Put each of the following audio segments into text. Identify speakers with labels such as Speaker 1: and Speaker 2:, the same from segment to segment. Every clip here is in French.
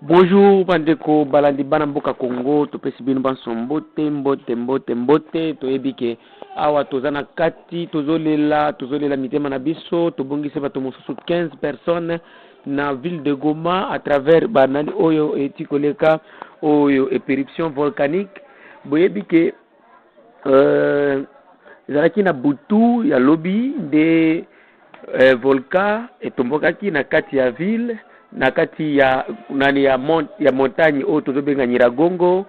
Speaker 1: Bonjour bandeko balandi bana mboka Congo topesi bino banso mbote toyebi ke awa toza na kati tozolela mitema na biso tobongisi bato mosusu 15 personnes na ville de Goma à travers banani oyo eti koleka oyo éruption volcanique boyebi ke ezalaki na butu ya lobi nde volcan etombokaki na kati ya ville na kati ya nani ya montagne oyo tozobenga Nyiragongo.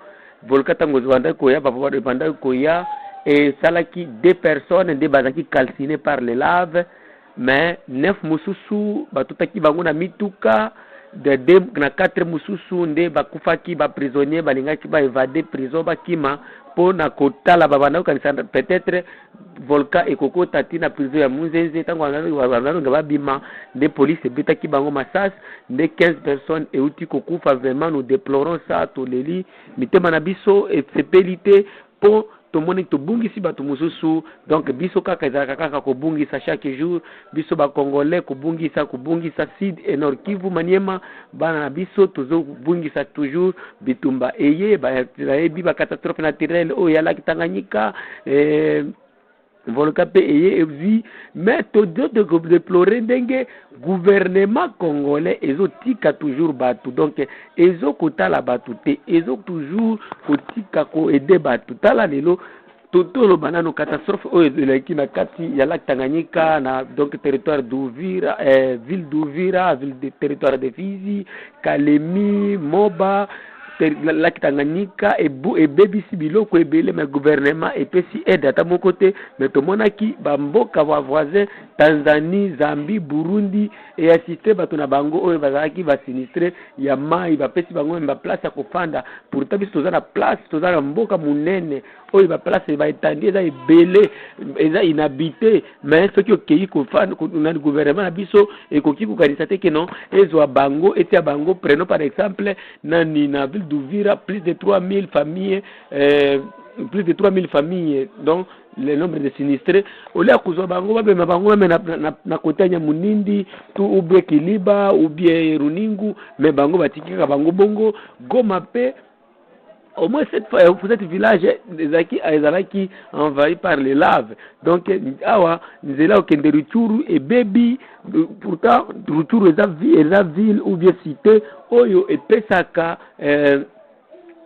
Speaker 1: Volcan tango zibanda koya bapapa banda koya et salaki 2 personnes nde bazaki calcinées par les laves, mais 9 mususu batutaki bango na mituka de 2 na 4 mususu nde bakufaki ba prisonnier balingaki ba évader prison bakima po na kotala babanda kanisa peut-être volcan ekokota tina prison ya Munzenze tango bango babima nde police ebetaki bango masas nde 15 personnes euti kokufa. Vraiment nous déplorons ça toleli mitema na biso sepelité po tomoni tobungisi bato mosusu. Donc biso kaka ezalaka kaka kobungisa chaque jour, biso ba congolais kobungisa Sud et Nord Kivu Maniema bana na biso tozobungisa toujours bitumba eye bayebi ba catastrophe naturelle oyo yalaki Tanganyika volcan pe eye evi. Mais todo de déplorer ndenge gouvernement congolais ezotika toujours batu, donc ezokotala batu te, ezo toujours kotika ko aider batu. Tala lelo totolo banano catastrophe oyo elaki na kati ya lac Tanganyika na donc territoire d'Uvira, ville d'Uvira, ville de territoire de Fizi, Kalemi, Moba, lac Tanganyika ebebisi biloko ebele, mais gouvernement epesi aide ata mon côté. Mais tomonaki bamboka wa voisin Tanzanie, Zambie, Burundi et assisté bato na bango oyo bazalaki ba sinistre ya mai bapesi bango ba place ya kofanda. Pourtant biso toza na place, toza na mboka munene oyo ba place ba etandi eza ebele, eza inhabité, mais soki okei kofanda na gouvernement na biso ekoki kokanisa te ke non ezwa bango etia bango. Prenons par exemple nani na ville d'Uvira plus de 3000 familles, donc le nombre de sinistrés olia kuzwa bango babema bango na kotanya Munindi tu ubie Kiliba ubie Runingu, mais bango batikika bango bongo Goma pe. Au moins cette village ezalaki envahi par les laves. Donc awa nzela okende Ruchuru et baby, pourtant Ruchuru eza ville ou bien cité oyo epesaka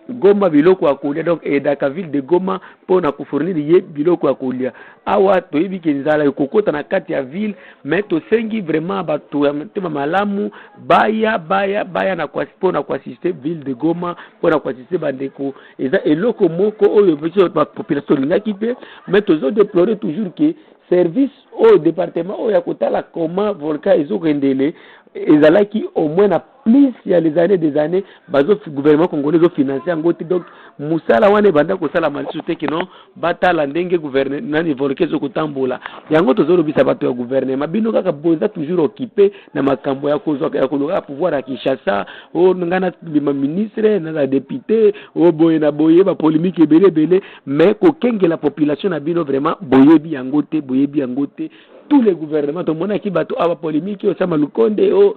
Speaker 1: Goma biloko akolia, donc edaka ville de Goma pona kufournir ye biloko akolia. Awa toyebi ke nzala ekokota na kati ya ville, mais tosengi vraiment bato ya tema malamu baya na kwa pona kuassister ville de Goma, pona kuassister bandeko eza eloko moko oyo biso population lingaki te. Mais tozo déplorer toujours que service au département oyo akotala comment volcan ezokendele ezalaki au moins na plus ya les années des années bazo gouvernement congolais zo financer en goti. Donc musala wane banda ko sala malisu te que non batala ndenge gouvernement nani volcan zo kotambola yango tozo lobisa bato ya gouvernement bino kaka boza toujours occupé na makambo ya kozo ya koloka pouvoir ya Kinshasa o ngana bima ministre na la député o boye na boye ba polémique ebele, mais ko kenge la population na bino vraiment boyebi yango te. Tous les gouvernements to mona ki bato aba polémique o sama lukonde o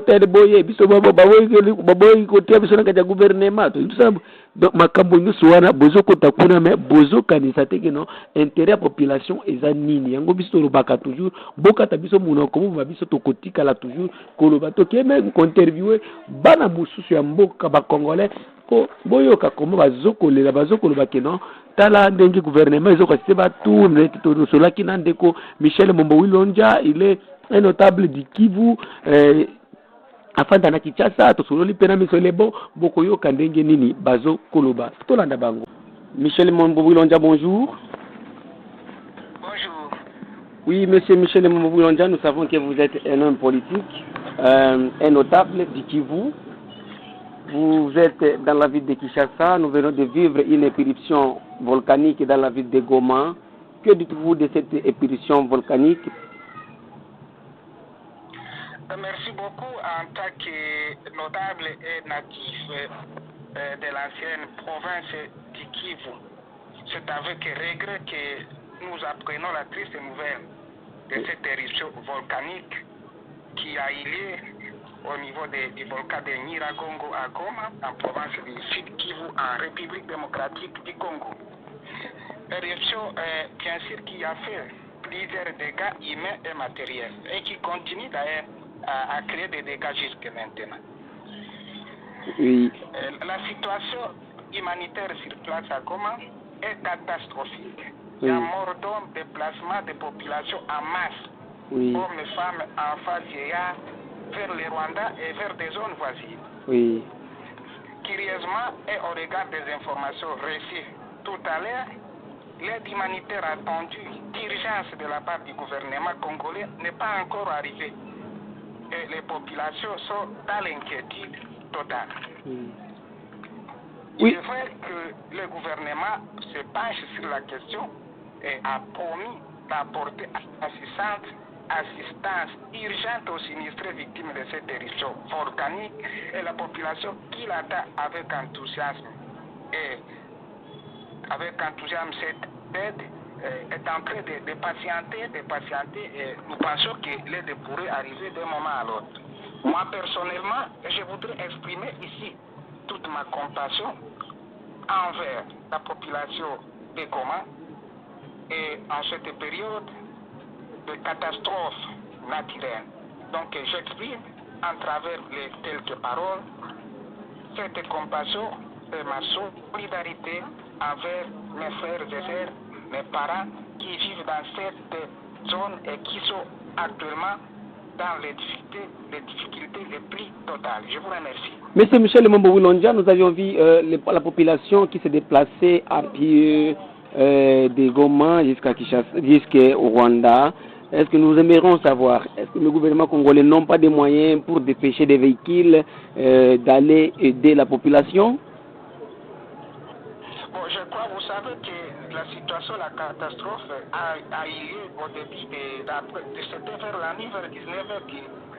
Speaker 1: tere boye biso baboyi ko tia biso na kati ya gouvernement to ça. Donc makambo nyuso wana bozo kota kuna, mais bozo kanisa te que non intérêt population eza nini yango biso lobaka toujours boka ta biso muna komo ba biso to kotika la toujours koloba to keme ko interviewer bana mususu ya mboka ba congolais ko boyoka komo bazokolela bazokoloba ke non tala ndenge gouvernement ezokasite batu to solaki na ndeko Michel Mombo-Wilonja, il est un notable du Kivu afanda na Kinshasa to sololi pena misole bon bokoyo kandenge nini bazo koloba tolanda bango. Michel Mombo-Wilonja, bonjour.
Speaker 2: Bonjour.
Speaker 1: Oui, monsieur Michel Mombo-Wilonja, nous savons que vous êtes un homme politique, un notable du Kivu. Vous êtes dans la ville de Kinshasa. Nous venons de vivre une éruption volcanique dans la ville de Goma. Que dites-vous de cette éruption volcanique?
Speaker 2: Merci beaucoup. En tant que notable et natif de l'ancienne province du Kivu, c'est avec regret que nous apprenons la triste nouvelle de cette éruption volcanique qui a eu lieu au niveau du volcan de Nyiragongo à Goma, en province du Sud Kivu, en République démocratique du Congo. Éruption, bien sûr, qui a fait plusieurs dégâts humains et matériels et qui continue d'ailleurs à créer des dégâts jusqu'à maintenant.
Speaker 1: Oui.
Speaker 2: La situation humanitaire sur place à Goma est catastrophique. Il y a mort d'hommes, déplacement des populations en masse, hommes, femmes, enfants, vieillards, vers le Rwanda et vers des zones voisines.
Speaker 1: Oui.
Speaker 2: Curieusement, et au regard des informations reçues tout à l'heure, l'aide humanitaire attendue d'urgence de la part du gouvernement congolais n'est pas encore arrivée. Et les populations sont dans l'inquiétude totale. Il est vrai que le gouvernement se penche sur la question et a promis d'apporter assistance urgente aux sinistrés victimes de cette éruption volcanique et la population qui l'attend avec enthousiasme. Et avec enthousiasme, cette aide est en train de patienter et nous pensons que l'aide pourrait arriver d'un moment à l'autre. Moi personnellement, je voudrais exprimer ici toute ma compassion envers la population de Goma et en cette période de catastrophe naturelle. Donc j'exprime à travers les quelques paroles cette compassion et ma solidarité envers mes frères et sœurs, mes parents qui vivent dans cette zone et qui sont actuellement dans les difficultés les plus totales. Je vous remercie.
Speaker 1: Monsieur Michel Mombo-Wilonja, nous avions vu la population qui s'est déplacée à pied de Goma jusqu'au Rwanda. Est-ce que nous aimerions savoir, est-ce que le gouvernement congolais n'a pas de moyens pour dépêcher des véhicules d'aller aider la population?
Speaker 2: Bon, je crois, vous savez que la situation, la catastrophe a eu lieu au début c'était vers la nuit, vers 19h,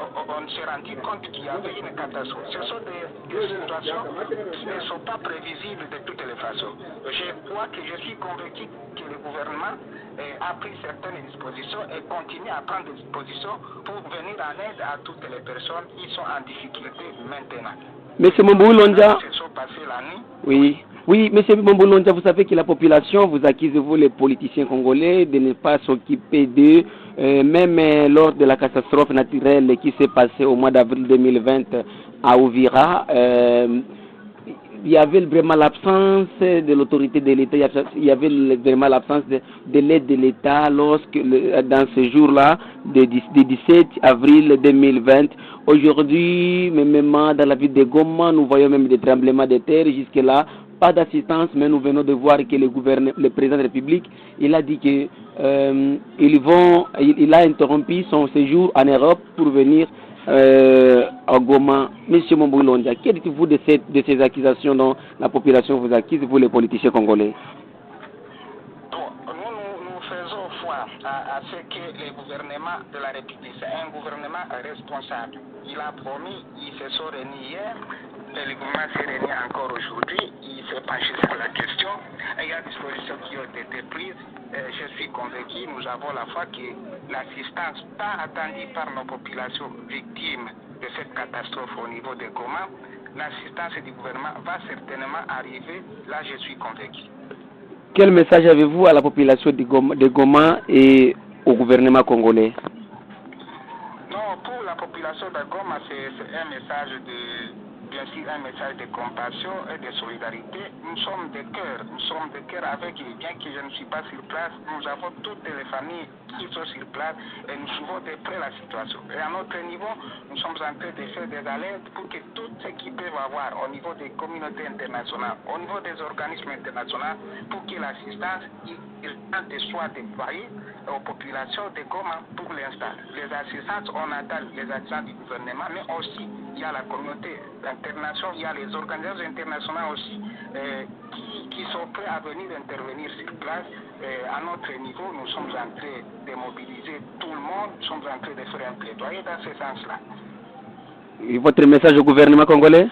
Speaker 2: on s'est rendu compte qu'il y avait une catastrophe. Ce sont des situations qui ne sont pas prévisibles de toutes les façons. Je crois que je suis convaincu que le gouvernement a pris certaines dispositions et continue à prendre des dispositions pour venir en aide à toutes les personnes qui sont en difficulté maintenant.
Speaker 1: Monsieur Mombo-Wilonja,
Speaker 2: oui,
Speaker 1: monsieur Mombo-Wilonja, vous savez que la population vous accuse, vous les politiciens congolais, de ne pas s'occuper d'eux, même lors de la catastrophe naturelle qui s'est passée au mois d'avril 2020 à Ouvira. Il y avait vraiment l'absence de l'autorité de l'État, il y avait vraiment l'absence de l'aide de l'État dans ce jour-là, du 17 avril 2020. Aujourd'hui, même dans la ville de Goma, nous voyons même des tremblements de terre. Jusque-là, pas d'assistance, mais nous venons de voir que le président de la République, il a dit que il a interrompu son séjour en Europe pour venir à Goma. Monsieur Mombo-Wilonja, que dites-vous de ces accusations dont la population vous accuse, vous les politiciens congolais?
Speaker 2: Nous faisons foi à ce que le gouvernement de la République, c'est un gouvernement responsable. Il a promis, ils se sont réunis hier, et le gouvernement s'est réuni encore aujourd'hui, il s'est penché sur la question, et il y a des dispositions qui ont été prises. Je suis convaincu, nous avons la foi que l'assistance pas attendue par nos populations victimes de cette catastrophe au niveau de Goma, l'assistance du gouvernement va certainement arriver, là je suis convaincu.
Speaker 1: Quel message avez-vous à la population de Goma et au gouvernement congolais?
Speaker 2: Non, pour la population de Goma, c'est un message bien sûr un message de compassion et de solidarité. Nous sommes de cœur avec eux. Bien que je ne suis pas sur place, nous avons toutes les familles qui sont sur place et nous suivons de près la situation. Et à notre niveau, nous sommes en train de faire des alertes pour que tout ce qu'ils peuvent avoir au niveau des communautés internationales, au niveau des organismes internationaux, pour que l'assistance soit déployée aux populations de Goma pour l'instant. Les assistances, on attend les assistances du gouvernement, mais aussi il y a la communauté internationale, il y a les organisations internationales aussi qui sont prêts à venir intervenir sur place. À notre niveau, nous sommes en train de mobiliser tout le monde, nous sommes en train de faire un plaidoyer dans ce sens-là.
Speaker 1: Et votre message au gouvernement congolais?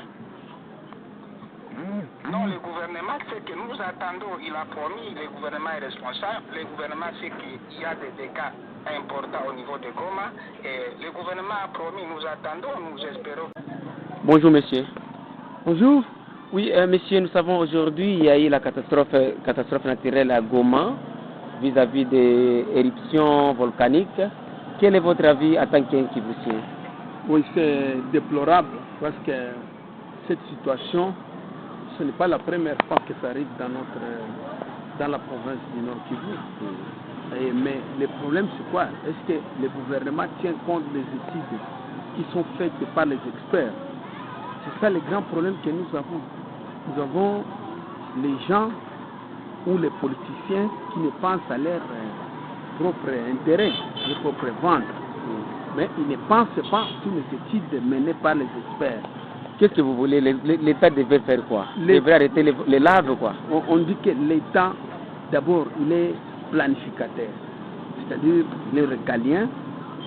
Speaker 2: Non, le gouvernement, c'est que nous attendons attendons, il a promis, le gouvernement est responsable, le gouvernement sait qu'il y a des dégâts importants au niveau de Goma, et le gouvernement a promis, nous attendons, nous espérons.
Speaker 1: Bonjour monsieur.
Speaker 3: Bonjour.
Speaker 1: Oui, monsieur, nous savons aujourd'hui il y a eu la catastrophe naturelle à Goma vis-à-vis des éruptions volcaniques. Quel est votre avis en tant qu'Inkivusien?
Speaker 3: Oui, c'est déplorable parce que cette situation, ce n'est pas la première fois que ça arrive dans la province du Nord Kivu. Mais le problème c'est quoi? Est-ce que le gouvernement tient compte des études qui sont faites par les experts? C'est ça le grand problème que nous avons. Nous avons les gens ou les politiciens qui ne pensent à leur propre intérêt, à leur propre vente. Mais ils ne pensent pas sur les études menées par les experts.
Speaker 1: Qu'est-ce que vous voulez? L'État devait faire quoi? Il devrait arrêter les laves, quoi?
Speaker 3: On dit que l'État, d'abord, il est planificateur. C'est-à-dire, les régaliens,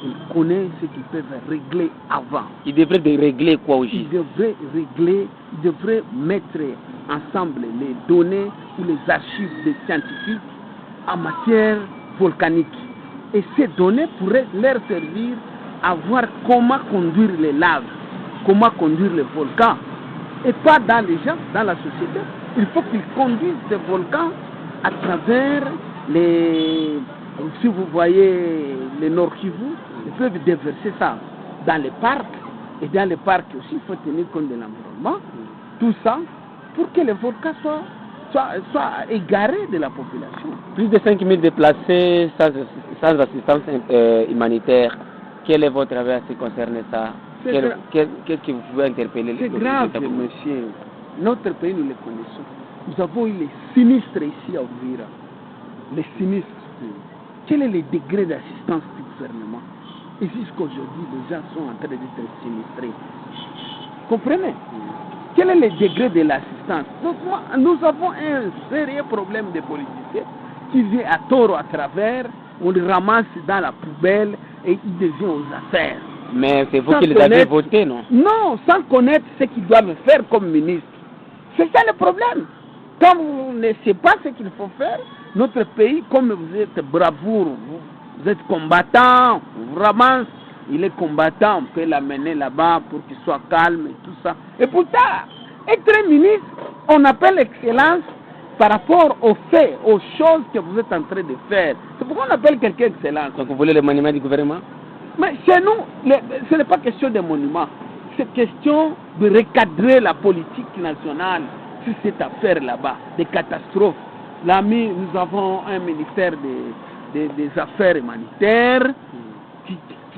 Speaker 3: ils connaissent ce qu'ils peuvent régler avant.
Speaker 1: Ils devraient régler quoi aujourd'hui?
Speaker 3: Ils devraient mettre ensemble les données ou les archives des scientifiques en matière volcanique. Et ces données pourraient leur servir à voir comment conduire les laves, comment conduire les volcans. Et pas dans les gens, dans la société. Il faut qu'ils conduisent ces volcans à travers les... Si vous voyez les Nord Kivu, ils peuvent déverser ça dans les parcs. Et dans les parcs aussi, il faut tenir compte de l'environnement. Tout ça pour que les volcans soient égarés de la population.
Speaker 1: Plus de 5 000 déplacés sans assistance humanitaire. Quel est votre avis à ce qui concerne ça? Qu'est-ce que vous pouvez interpeller?
Speaker 3: C'est grave, monsieur. Notre pays, nous le connaissons. Nous avons eu les sinistres ici à Ouvira. Les sinistres. Quel est le degré d'assistance du gouvernement? Et jusqu'aujourd'hui, les gens sont en train d'être sinistrés. Comprenez? Quel est le degré de l'assistance? Donc, nous avons un sérieux problème de politiciens qui vient à tort à travers, on les ramasse dans la poubelle et ils deviennent aux affaires.
Speaker 1: Mais c'est vous qui les avez votés, non?
Speaker 3: Non, sans connaître ce qu'ils doivent faire comme ministre. C'est ça le problème. Quand vous ne savez pas ce qu'il faut faire, notre pays, comme vous êtes bravoure, vous êtes combattant, vous ramassez, il est combattant, on peut l'amener là-bas pour qu'il soit calme et tout ça. Et pourtant, être ministre, on appelle excellence par rapport aux faits, aux choses que vous êtes en train de faire. C'est pourquoi on appelle quelqu'un excellence.
Speaker 1: Donc vous voulez le monument du gouvernement?
Speaker 3: Mais chez nous, ce n'est pas question de monument. C'est question de recadrer la politique nationale sur cette affaire là-bas, des catastrophes. Là, nous avons un ministère des Affaires humanitaires qui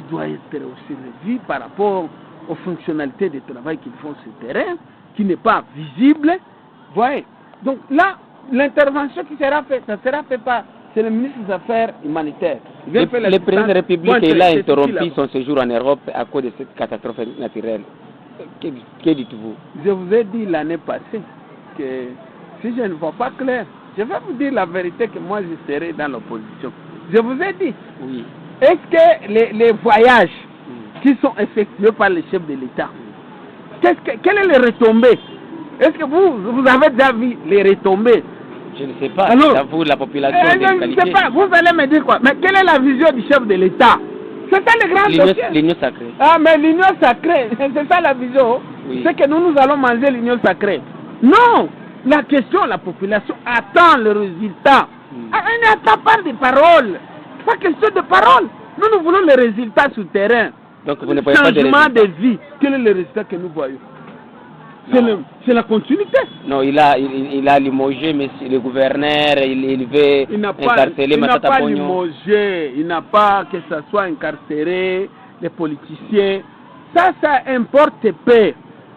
Speaker 3: doit être aussi revu par rapport aux fonctionnalités de travail qu'ils font sur le terrain, qui n'est pas visible. Voyez. Donc là, l'intervention qui sera faite, ça sera fait par c'est le ministre des Affaires humanitaires.
Speaker 1: Le président de la République il a interrompu son séjour en Europe à cause de cette catastrophe naturelle. Que dites-vous?
Speaker 3: Je vous ai dit l'année passée que si je ne vois pas clair, je vais vous dire la vérité que moi je serai dans l'opposition. Je vous ai dit.
Speaker 1: Oui.
Speaker 3: Est-ce que les voyages qui sont effectués par les chefs de l'État, quelles sont les retombées? Est-ce que vous avez déjà vu les retombées?
Speaker 1: Je ne sais pas.
Speaker 3: Alors,
Speaker 1: vous, la population
Speaker 3: je ne sais pas. Vous allez me dire quoi? Mais quelle est la vision du chef de l'État? C'est ça le grand dossier.
Speaker 1: L'union sacrée.
Speaker 3: Ah, mais l'union sacrée, c'est ça la vision.
Speaker 1: Oui.
Speaker 3: C'est que nous allons manger l'union sacrée. Non! La question, la population attend le résultat. Elle n'attend pas des paroles. C'est pas question de paroles. Nous voulons les résultats sur le terrain.
Speaker 1: Donc vous ne voyez pas de
Speaker 3: changement de vie. Quel est le résultat que nous voyons? C'est la continuité.
Speaker 1: Non, il a limogé le gouverneur, il veut incarcérer Matata Pognon.
Speaker 3: Il n'a pas que ça soit incarcéré, les politiciens. Ça importe peu.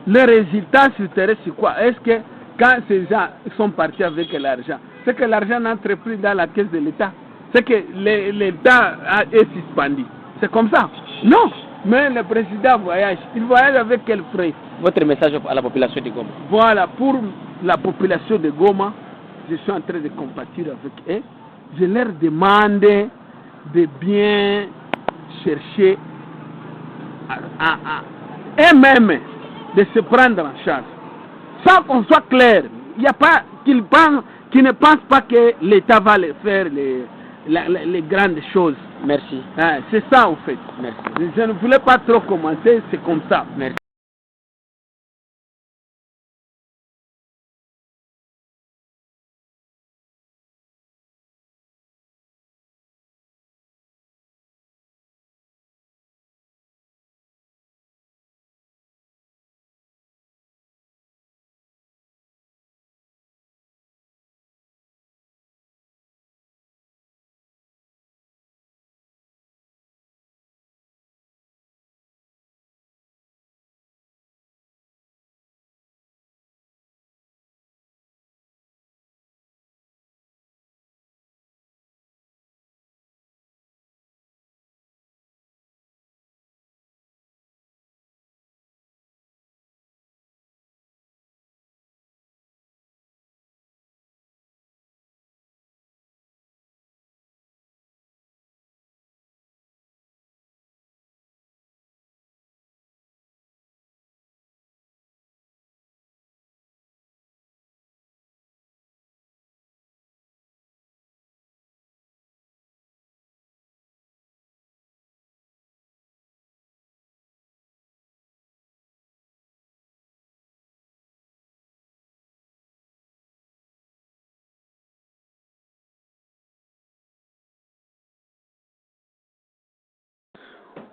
Speaker 3: Le résultat sur le terrain, c'est quoi? Est-ce que quand ces gens sont partis avec l'argent, c'est que l'argent n'entre plus dans la caisse de l'État? C'est que l'État est suspendu? C'est comme ça? Non. Mais le président voyage. Il voyage avec quel frais?
Speaker 1: Votre message à la population de Goma?
Speaker 3: Voilà, pour la population de Goma, je suis en train de compatir avec eux. Je leur demande de bien chercher eux-mêmes de se prendre en charge. Sans qu'on soit clair, il n'y a pas qu'ils pensent tu ne penses pas que l'État va faire les grandes choses.
Speaker 1: Merci.
Speaker 3: Hein, c'est ça au fait.
Speaker 1: Merci.
Speaker 3: Je ne voulais pas trop commencer, c'est comme ça.
Speaker 1: Merci.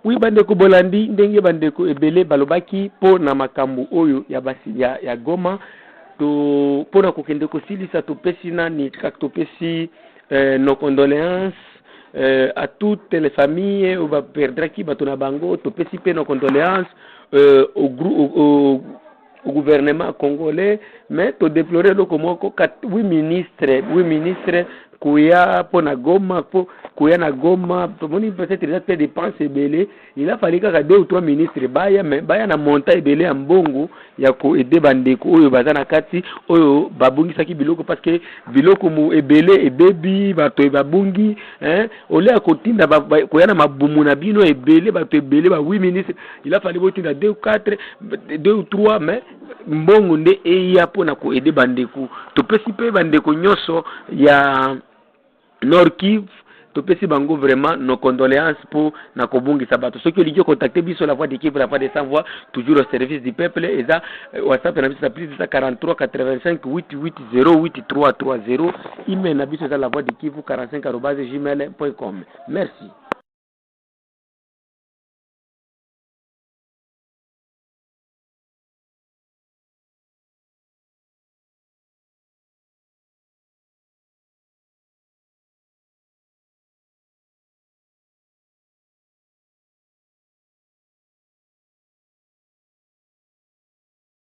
Speaker 1: Oui, bandeko Bolandi ndenge bandeko ebele balobaki po na makambo oyo ya basi ya Goma to pona kokende kosilisa topesi nani kaka topesi nos condoléances à toutes les familles ou baperdraki bato na bango topesi pe nos condoléances au gouvernement congolais, mais to déplorer le komoko 8 ministres kuya pona Goma kuya na Goma to moni peut-être déjà fait dépenses belé il a fallu que 2 ou 3 ministres baya na monta belé en bongo ya ko aider bandeko oyo bazana kati oyo babungi saki biloko parce que biloko mu ebele ebebi bato babungi ole akotinda kuya na mabumu na bino ebele bato ebele ba 8 ministres il a fallu botinda 2 ou 4 2 ou 3 mais mbongo nde eya pona ko aider bandeko to pesi pe bandeko nyoso ya Nord Kivu topesi bango vraiment nos condoléances pour na kobungi sabato ceux qui ont contacté biso la voix de Kivu la voix des sans voix toujours au service du peuple et ça WhatsApp na biso plus de 43 85 88 08 330 email na biso la voix de Kivu 45@gmail.com. Merci.